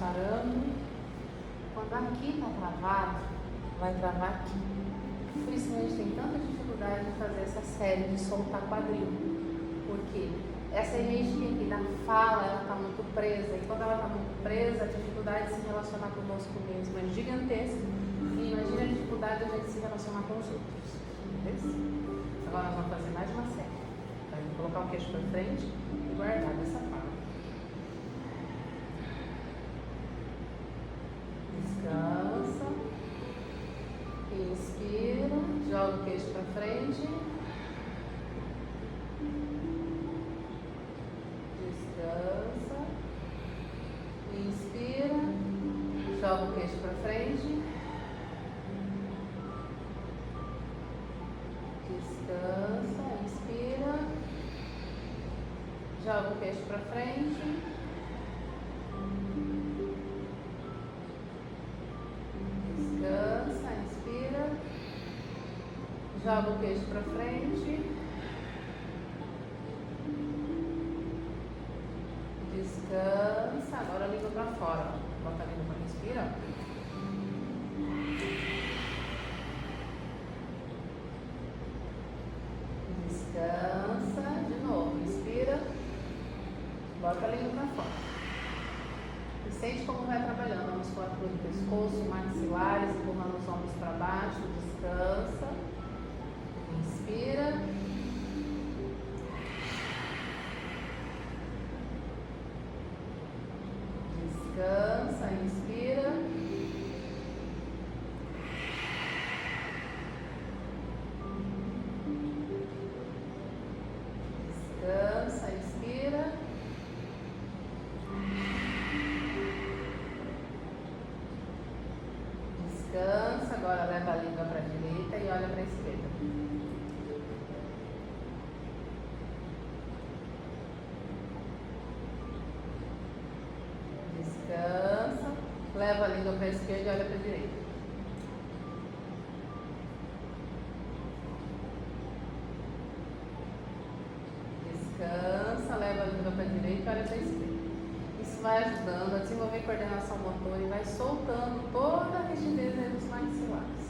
parando. Quando aqui está travado, vai travar aqui. Por isso que a gente tem tanta dificuldade de fazer essa série de soltar quadril. Porque essa energia aqui da fala, ela está muito presa. E quando ela está muito presa, a dificuldade de se relacionar conosco mesmo é gigantesca. E imagina a dificuldade de a gente se relacionar com os outros. Beleza? Agora nós vamos fazer mais uma série. Então, vou colocar o queixo para frente e guardar dessa forma. Descansa. Inspira. Joga o queixo para frente. Descansa. Inspira. Joga o queixo para frente. Descansa. Inspira. Joga o queixo para frente. Descansa. Inspira. Joga o queixo para frente. Descansa. Agora a língua para fora. Bota a língua para respirar. Descansa. De novo. Inspira. Bota a língua para fora. E sente como vai trabalhando a musculatura do pescoço, maxilares, empurrando os ombros para baixo. Descansa. Inspira. Descansa. Inspira. Descansa. Inspira. Descansa. Agora leva a língua para a direita e olha para a esquerda. Descansa. Leva a língua para a esquerda e olha para a direita. Descansa. Leva a língua para a direita e olha para a esquerda. Isso vai ajudando a desenvolver coordenação motora e vai soltando toda a rigidez dos maxilares.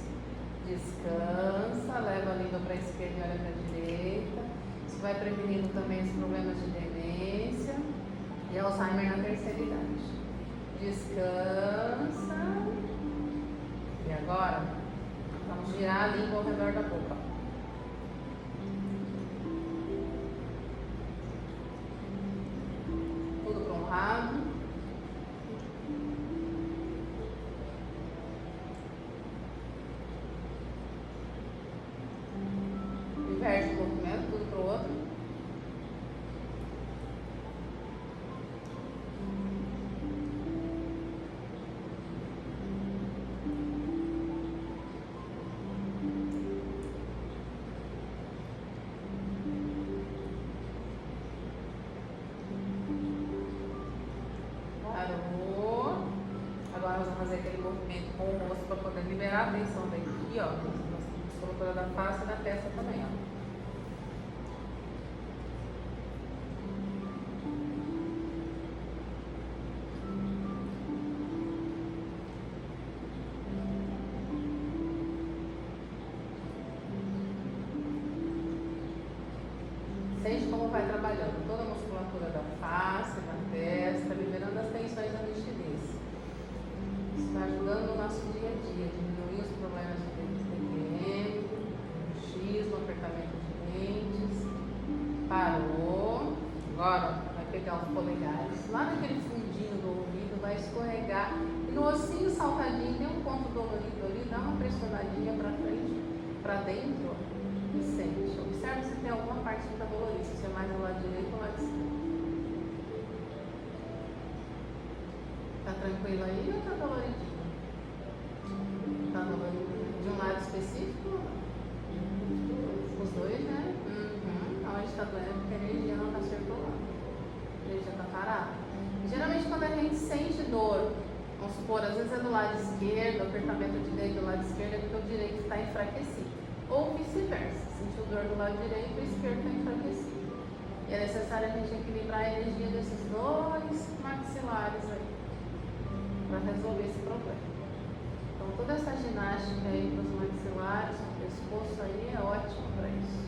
Descansa, leva a língua para a esquerda e olha para a direita. Isso vai prevenindo também os problemas de demência e Alzheimer na terceira idade. Descansa. E agora, vamos girar a língua ao redor da boca. Tudo para um lado. Inverte o movimento, tudo para o outro. Parou. Agora nós vamos fazer aquele movimento com o rosto para poder liberar a tensão daqui, ó. A musculatura da face e da testa também, ó. Sente como vai trabalhando toda a musculatura da face, da testa, liberando as tensões da rigidez. Isso vai ajudando no nosso dia a dia, diminuir os problemas de TPM, bruxismo, apertamento de dentes. Parou. Agora vai pegar os polegares lá naquele fundinho do ouvido, vai escorregar. E no ossinho saltadinho, tem um ponto dolorido ali, dá uma pressionadinha para frente, para dentro. E sente. Observe se tem alguma parte que está dolorida, se é mais do lado direito ou do lado esquerdo. Está tranquilo aí ou está doloridinho? Está dolorido de um lado específico ou não? Os dois, né? Onde está doendo porque a energia não está circulando. A energia está parada. Geralmente quando a gente sente dor, vamos supor, às vezes é do lado esquerdo, apertamento de dedo do lado esquerdo é porque o direito está enfraquecido. Ou vice-versa, sentiu dor do lado direito e o esquerdo está enfraquecido. E é necessário a gente equilibrar a energia desses dois maxilares aí. resolver esse problema. Então toda essa ginástica aí para os maxilares, o pescoço aí é ótimo para isso.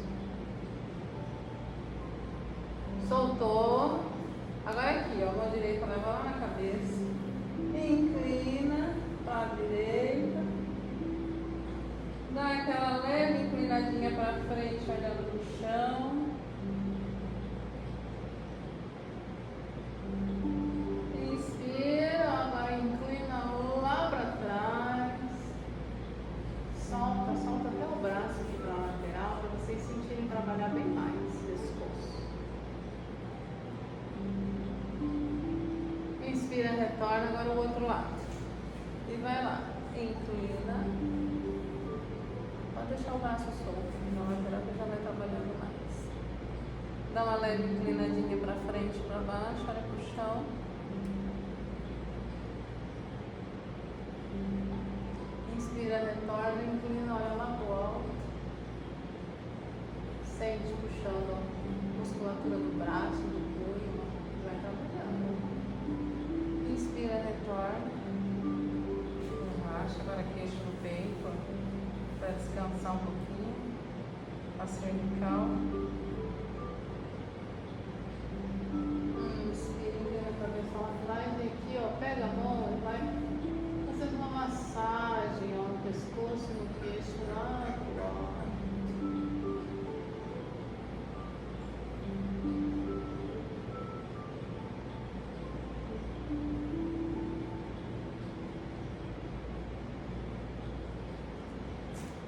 Soltou. Agora aqui, ó, a mão direita leva lá na cabeça. Inclina para a direita. Dá aquela leve inclinadinha para frente, olhando no chão. Inspira, agora inclina lá para trás. Solta, solta até o braço aqui para a lateral, para vocês sentirem trabalhar bem mais esse pescoço. Inspira, retorna, agora o outro lado. E vai lá, inclina. Pode deixar o braço solto, na lateral que já vai trabalhando mais. Dá uma leve inclinadinha para frente, para baixo, olha para o chão. Inspira, retorna, inclina, olha lá pro alto. Sente puxando a musculatura do braço, do punho, vai trabalhando. Inspira, retorna. Relaxa, agora queixo no peito, para descansar um pouquinho. A cervical. Inspira, inclina a cabeça lá atrás. E aqui, ó, pega a mão e vai fazendo uma massagem, ó, no pescoço, no queixo, lá pro alto.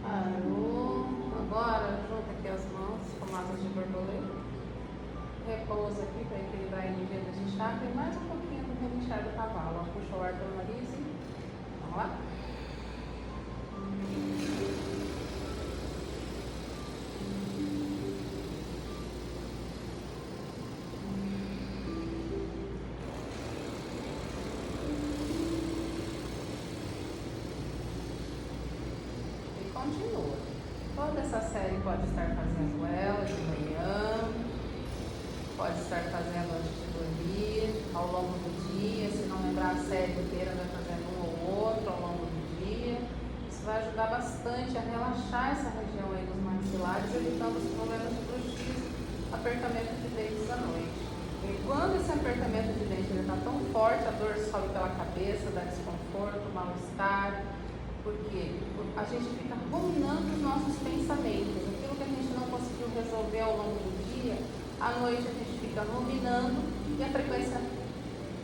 Parou. Agora, junta aqui as mãos, com asas de borboleta. Repousa aqui para equilibrar a energia desse chakra e mais um pouquinho do relinchar do cavalo. Ó, puxa o ar pelo nariz. Vamos lá? E continua. Toda essa série pode estar fazendo ela de manhã, pode estar fazendo antes de dormir, ao longo do dia. Se não lembrar a série inteira, vai fazendo um ou outro ao longo do dia. Isso vai ajudar bastante a relaxar essa região aí dos maxilares, evitando os problemas de bruxismo, apertamento de dentes à noite. E quando esse apertamento de dente está tão forte, a dor sobe pela cabeça, dá desconforto, mal-estar, porque a gente fica ruminando os nossos pensamentos. Aquilo que a gente não conseguiu resolver ao longo do dia, à noite a gente fica ruminando e a frequência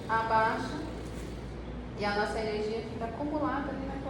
abaixa e a nossa energia fica acumulada ali naquele